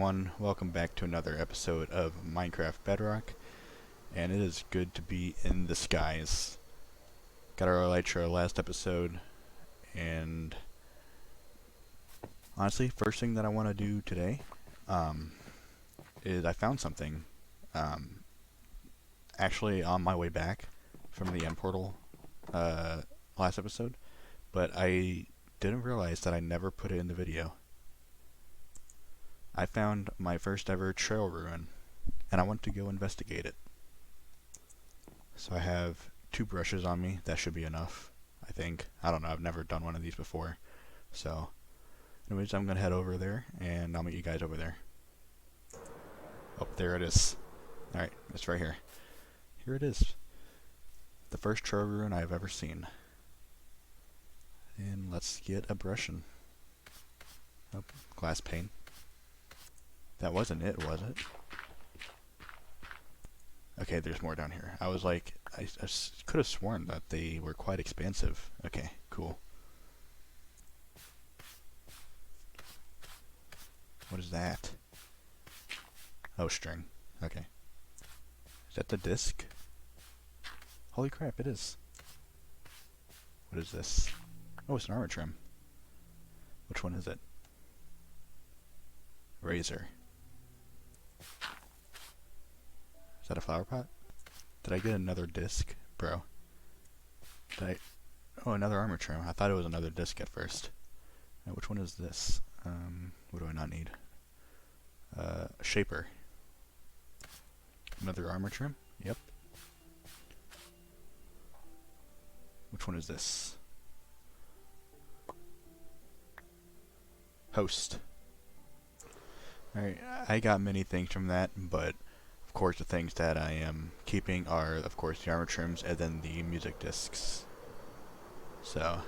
everyone, welcome back to another episode of Minecraft Bedrock, and it is good to be in the skies. Got our elytra last episode, and honestly, first thing that I want to do today is I found something um, actually on my way back from the end portal last episode, but I didn't realize that I never put it in the video. I found my first ever trail ruin, and I want to go investigate it. So I have 2 brushes on me. That should be enough, I think. I don't know, I've never done one of these before. So, anyways, I'm going to head over there, and I'll meet you guys over there. Oh, there it is. Alright, it's right here. Here it is. The first trail ruin I've ever seen. And let's get a brushing. Oh, glass pane. That wasn't it, was it? Okay, there's more down here. I was like, I could have sworn that they were quite expansive. Okay, cool. What is that? Oh, string. Okay. Is that the disc? Holy crap, it is. What is this? Oh, it's an armor trim. Which one is it? Razor. Is that a flower pot? Did I get another disc? Bro. Did I... Oh, another armor trim. I thought it was another disc at first. Now, which one is this? What do I not need? Shaper. Another armor trim? Yep. Which one is this? Host. Alright, I got many things from that, but of course the things that I am keeping are, of course, the armor trims and then the music discs. So,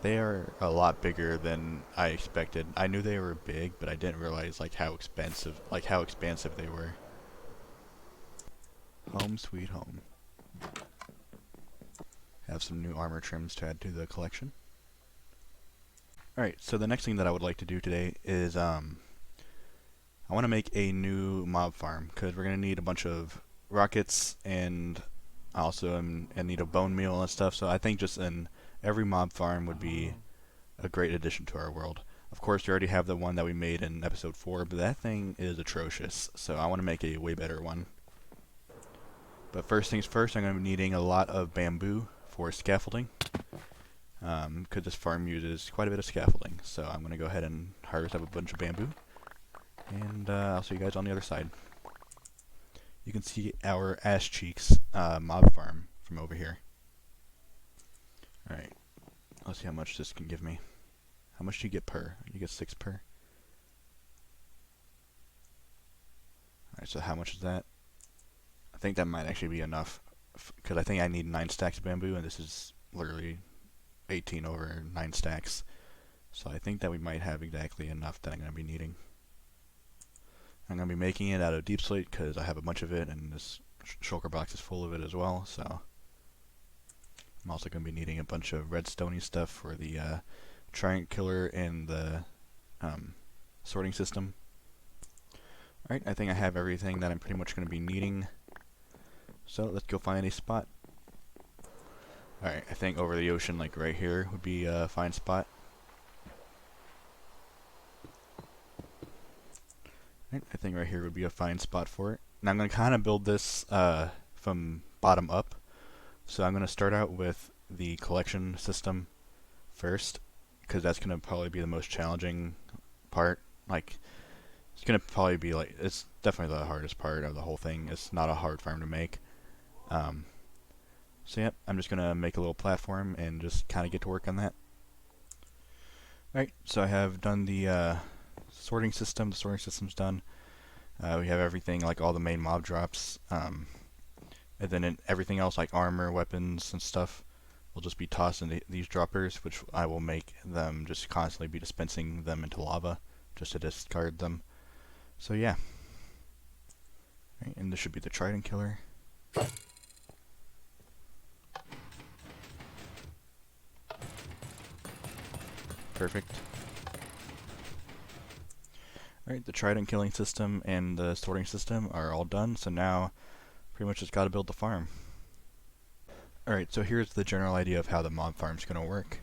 they are a lot bigger than I expected. I knew they were big, but I didn't realize how expensive they were. Home sweet home. Have some new armor trims to add to the collection. Alright, so the next thing that I would like to do today is I want to make a new mob farm, because we're going to need a bunch of rockets, and also need a bone meal and stuff, so I think just every mob farm would be a great addition to our world. Of course, we already have the one that we made in episode 4, but that thing is atrocious, so I want to make a way better one. But first things first, I'm going to be needing a lot of bamboo for scaffolding, because this farm uses quite a bit of scaffolding, so I'm going to go ahead and harvest up a bunch of bamboo. And I'll see you guys on the other side. You can see our ass cheeks mob farm from over here. Alright, let's see how much this can give me. How much do you get per? You get 6 per. Alright, so how much is that? I think that might actually be enough, because I think I need 9 stacks of bamboo, and this is literally 18 over 9 stacks. So I think that we might have exactly enough that I'm going to be needing. I'm going to be making it out of deep slate because I have a bunch of it, and this shulker box is full of it as well, so I'm also going to be needing a bunch of redstone-y stuff for the Trident Killer and the sorting system. Alright, I think I have everything that I'm pretty much going to be needing, so let's go find a spot. Alright, I think over the ocean, like right here, would be a fine spot. I think right here would be a fine spot for it. And I'm going to kind of build this from bottom up. So I'm going to start out with the collection system first, because that's going to probably be the most challenging part. It's going to probably be it's definitely the hardest part of the whole thing. It's not a hard farm to make. So yep, I'm just going to make a little platform and just kind of get to work on that. Alright, so I have done the sorting system. The sorting system's done. We have everything, like all the main mob drops, and then everything else, like armor, weapons, and stuff, will just be tossed in these droppers, which I will make them just constantly be dispensing them into lava, just to discard them. So yeah. Right, and this should be the Trident Killer. Perfect. Alright, the trident killing system and the sorting system are all done, so now pretty much just gotta build the farm. Alright, so here's the general idea of how the mob farm's gonna work.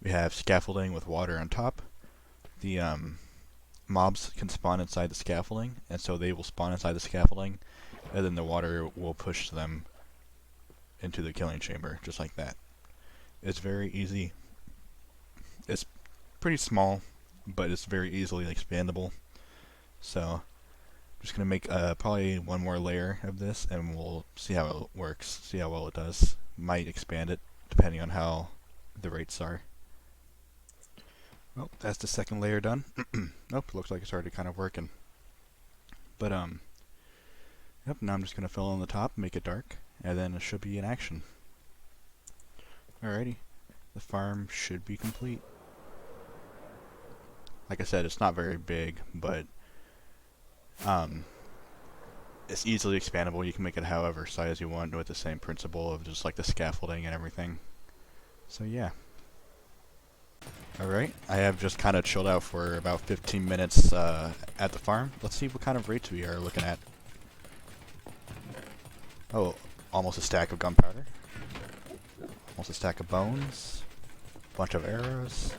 We have scaffolding with water on top. The mobs can spawn inside the scaffolding, and so they will spawn inside the scaffolding, and then the water will push them into the killing chamber, just like that. It's very easy. It's pretty small, but it's very easily expandable. So, I'm just going to make probably one more layer of this, and we'll see how it works, see how well it does. Might expand it, depending on how the rates are. Well, that's the second layer done. Nope, looks like it's already kind of working. But, yep, now I'm just going to fill in the top, make it dark, and then it should be in action. Alrighty, the farm should be complete. Like I said, it's not very big, but it's easily expandable. You can make it however size you want with the same principle of just like the scaffolding and everything. So yeah. Alright, I have just kind of chilled out for about 15 minutes at the farm. Let's see what kind of rates we are looking at. Oh, almost a stack of gunpowder. Almost a stack of bones. Bunch of arrows.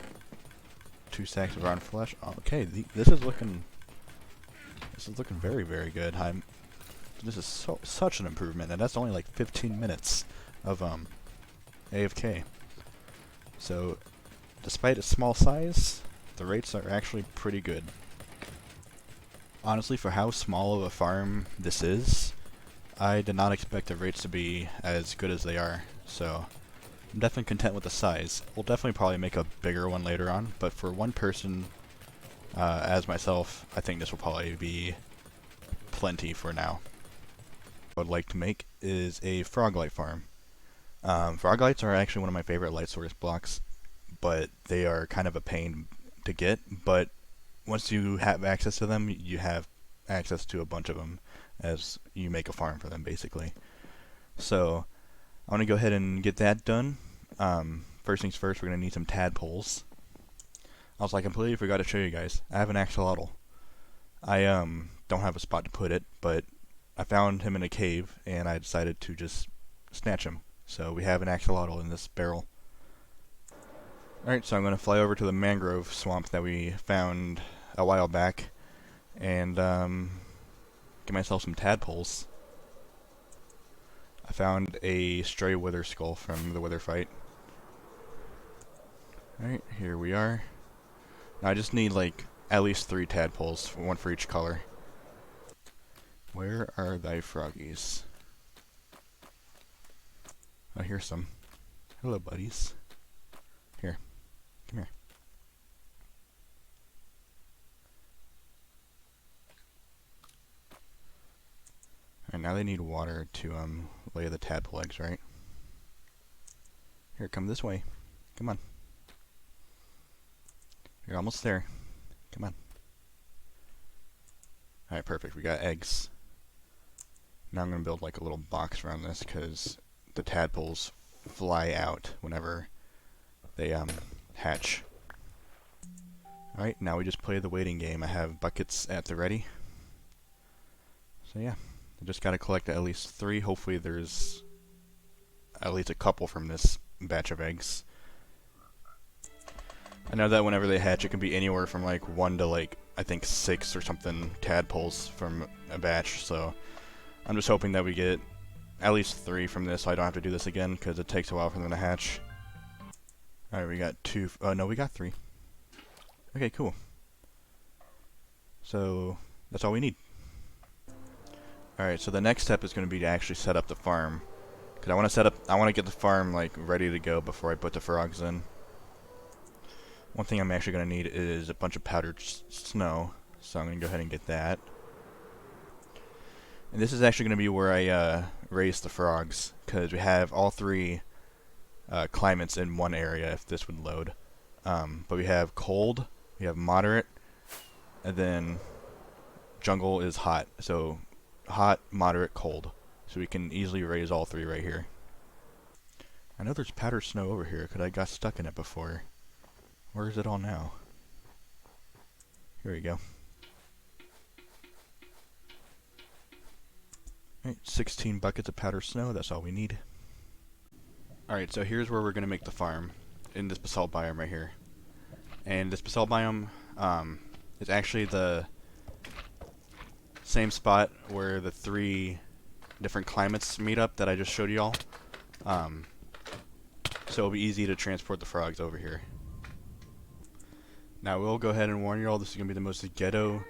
2 stacks of rotten flesh. Okay, this is looking very, very good. This is such an improvement, and that's only like 15 minutes of AFK. So, despite its small size, the rates are actually pretty good. Honestly, for how small of a farm this is, I did not expect the rates to be as good as they are. So, I'm definitely content with the size. We'll definitely probably make a bigger one later on, but for one person, as myself, I think this will probably be plenty for now. What I'd like to make is a Froglight farm. Froglights are actually one of my favorite light source blocks, but they are kind of a pain to get, but once you have access to them, you have access to a bunch of them as you make a farm for them, basically. So, I want to go ahead and get that done. First things first, we're going to need some tadpoles. Also, I completely forgot to show you guys. I have an axolotl. I don't have a spot to put it, but I found him in a cave, and I decided to just snatch him. So we have an axolotl in this barrel. Alright, so I'm going to fly over to the mangrove swamp that we found a while back, and get myself some tadpoles. I found a stray wither skull from the wither fight. Alright, here we are. Now I just need like at least 3 tadpoles, one for each color. Where are thy froggies? Oh, here's some. Hello, buddies. Here. Come here. Alright, now they need water to lay the tadpole eggs, right? Here, come this way. Come on. You're almost there. Come on. Alright, perfect. We got eggs. Now I'm going to build like a little box around this because the tadpoles fly out whenever they hatch. Alright, now we just play the waiting game. I have buckets at the ready. So yeah, I just got to collect at least 3. Hopefully there's at least a couple from this batch of eggs. I know that whenever they hatch, it can be anywhere from like 1 to like, I think 6 or something tadpoles from a batch, so I'm just hoping that we get at least 3 from this so I don't have to do this again, because it takes a while for them to hatch. Alright, we got 2, no, we got 3. Okay, cool. So, that's all we need. Alright, so the next step is going to be to actually set up the farm. Because I want to get the farm like ready to go before I put the frogs in. One thing I'm actually going to need is a bunch of powdered snow, so I'm going to go ahead and get that. And this is actually going to be where I raise the frogs, because we have all 3 climates in one area, if this would load. But we have cold, we have moderate, and then jungle is hot. So hot, moderate, cold. So we can easily raise all 3 right here. I know there's powdered snow over here, because I got stuck in it before. Where is it all now? Here we go. Alright, 16 buckets of powdered snow, that's all we need. Alright, so here's where we're going to make the farm, in this basalt biome right here. And this basalt biome is actually the same spot where the 3 different climates meet up that I just showed y'all. So it'll be easy to transport the frogs over here. Now we'll go ahead and warn y'all, this is going to be the most ghetto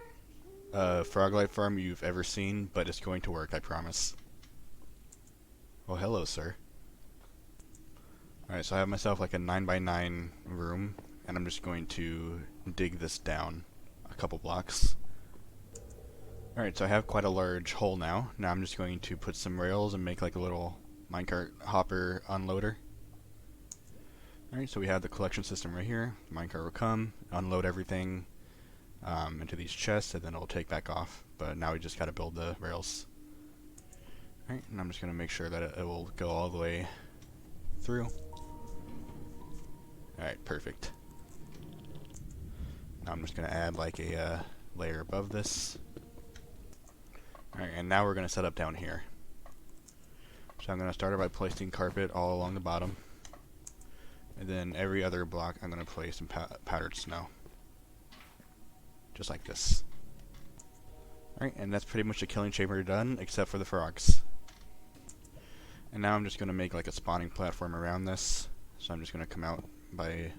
Froglight farm you've ever seen, but it's going to work, I promise. Oh, hello, sir. Alright, so I have myself like a 9x9 room, and I'm just going to dig this down a couple blocks. Alright, so I have quite a large hole now. Now I'm just going to put some rails and make like a little minecart hopper unloader. Alright, so we have the collection system right here. The minecart will come, unload everything into these chests, and then it'll take back off. But now we just gotta build the rails. Alright, and I'm just gonna make sure that it will go all the way through. Alright, perfect. Now I'm just gonna add like a layer above this. Alright, and now we're gonna set up down here. So I'm gonna start by placing carpet all along the bottom. And then every other block I'm gonna place some powdered snow. Just like this. Alright, and that's pretty much the killing chamber done, except for the frogs. And now I'm just gonna make like a spawning platform around this. So I'm just gonna come out by a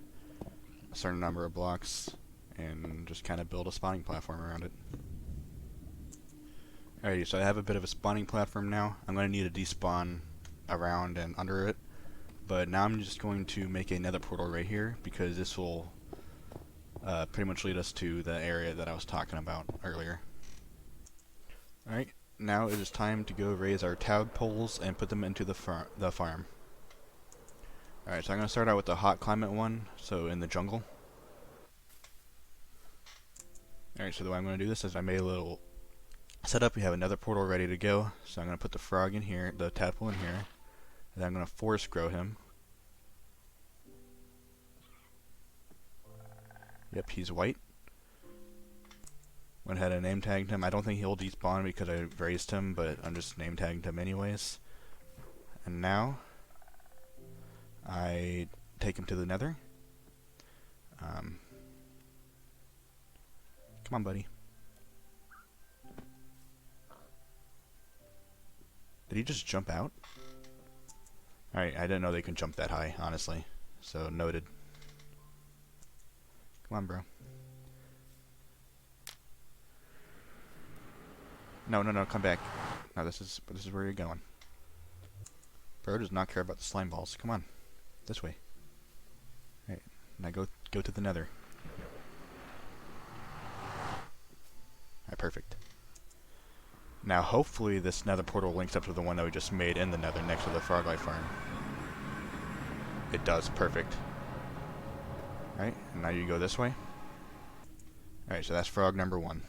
certain number of blocks and just kind of build a spawning platform around it. Alrighty, so I have a bit of a spawning platform now. I'm going to need a despawn around and under it, but now I'm just going to make another portal right here because this will pretty much lead us to the area that I was talking about earlier. Alright, now it is time to go raise our tadpoles and put them into the farm. Alright, so I'm going to start out with the hot climate one, so in the jungle. Alright, so the way I'm going to do this is I made a little setup. We have another portal ready to go, so I'm going to put the frog in here, the tadpole in here, and then I'm going to forest grow him. Yep, he's white. Went ahead and name tagged him. I don't think he'll despawn because I raised him, but I'm just name tagged him anyways. And now I take him to the nether. Come on, buddy. Did he just jump out? Alright, I didn't know they could jump that high, honestly. So, noted. Come on, bro. No, no, no, come back. No, this is where you're going. Bro does not care about the slime balls. Come on. This way. Alright, now go to the nether. Alright, perfect. Now hopefully this nether portal links up to the one that we just made in the nether next to the Froglight farm. It does, perfect. Alright, and now you go this way. Alright, so that's frog number 1.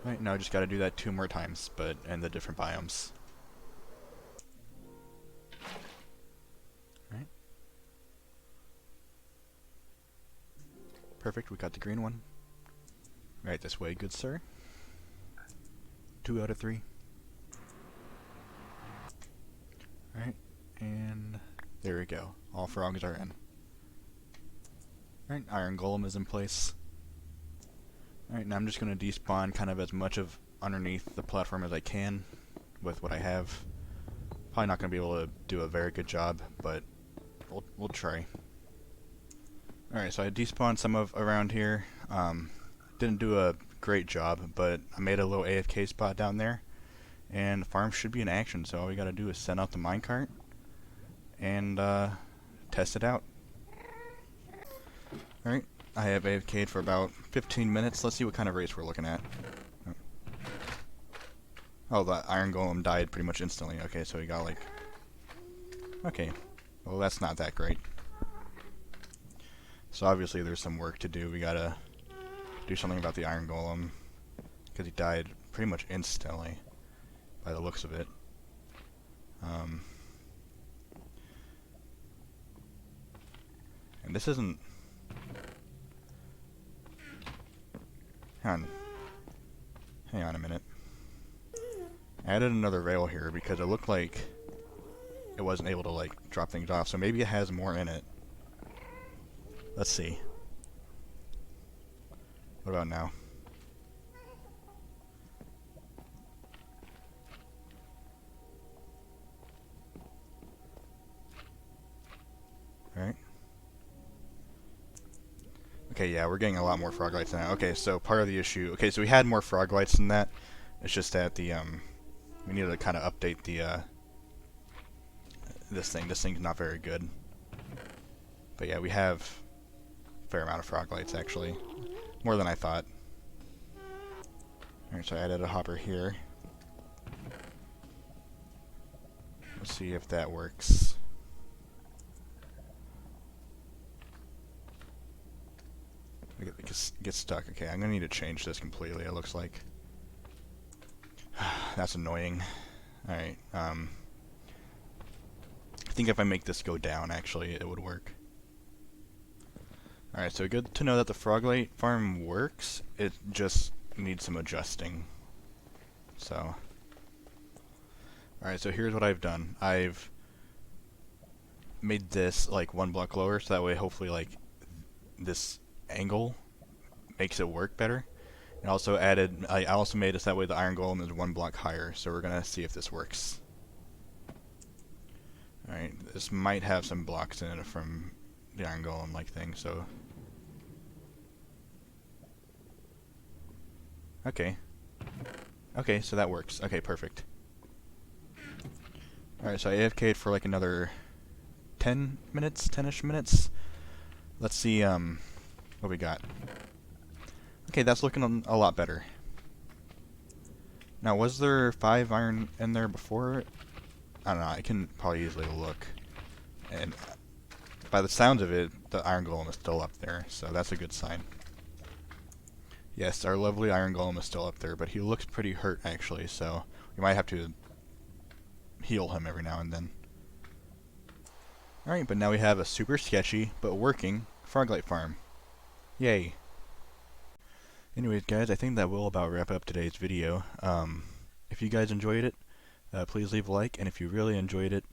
Alright, now I just gotta do that 2 more times, but in the different biomes. Alright. Perfect, we got the green one. Right this way, good sir. 2 out of 3. Alright, and there we go. All frogs are in. Alright, iron golem is in place. Alright, now I'm just going to despawn kind of as much of underneath the platform as I can with what I have. Probably not going to be able to do a very good job, but we'll try. Alright, so I despawned some of around here. Didn't do a great job, but I made a little AFK spot down there, and the farm should be in action, so all we gotta do is send out the minecart and test it out. Alright, I have AFK'd for about 15 minutes. Let's see what kind of race we're looking at. Oh, the iron golem died pretty much instantly. Okay, so we got like... Okay, well that's not that great. So obviously there's some work to do. We gotta do something about the iron golem, because he died pretty much instantly by the looks of it. And this isn't... Hang on a minute. I added another rail here because it looked like it wasn't able to like drop things off, so maybe it has more in it. Let's see. What about now? Alright. Okay, yeah, we're getting a lot more Froglights now. Okay, so part of the issue... Okay, so we had more Froglights than that. It's just that the, we needed to kind of update the, this thing. This thing's not very good. But yeah, we have a fair amount of Froglights, actually. More than I thought. Alright, so I added a hopper here. Let's see if that works. It gets stuck. Okay, I'm gonna need to change this completely, it looks like. That's annoying. Alright, I think if I make this go down, actually, it would work. Alright, so good to know that the Froglight farm works. It just needs some adjusting. So... Alright, so here's what I've done. I've made this, like, 1 block lower, so that way, hopefully, like, this angle makes it work better. And also added, I also made it so that way the iron golem is 1 block higher, so we're gonna see if this works. Alright, this might have some blocks in it from the iron golem like thing, so... Okay. Okay, so that works. Okay, perfect. Alright, so I AFK'd for like another 10 minutes, 10-ish minutes. Let's see, what we got. Okay, that's looking a lot better. Now, was there 5 iron in there before? I don't know, I can probably easily look. And by the sounds of it, the iron golem is still up there, so that's a good sign. Yes, our lovely iron golem is still up there, but he looks pretty hurt, actually, so we might have to heal him every now and then. Alright, but now we have a super sketchy, but working, Froglight farm. Yay. Anyways, guys, I think that will about wrap up today's video. If you guys enjoyed it, please leave a like, and if you really enjoyed it,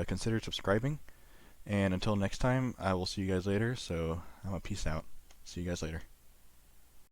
consider subscribing. And until next time, I will see you guys later, so peace out. See you guys later.